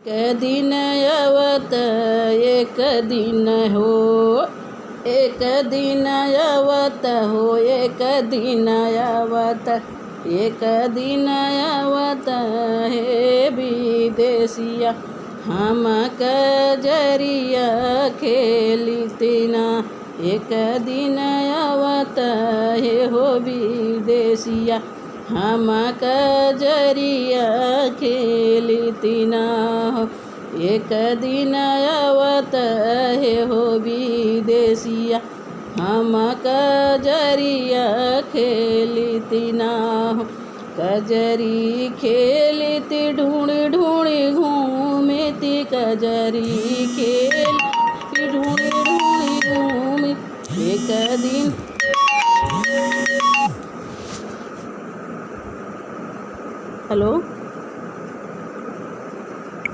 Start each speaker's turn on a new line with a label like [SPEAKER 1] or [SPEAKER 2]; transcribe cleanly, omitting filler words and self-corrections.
[SPEAKER 1] एक दिन आवत एक दिन हो, एक दिन आवत हो, एक दिन आवत, एक दिन आवत हे विदेशिया हम कजरिया खेलतिना। एक दिन आवत हे हो विदेशिया हम कजरिया खेलतिना। एक दिन आवत हे हो विदेशिया हम कजरिया खेलतिना। कजरी खेलती ढूंढी ढूंढी घूमती, कजरी खेलती ढूंढी ढूंढी घूमी। एक दिन हेलो।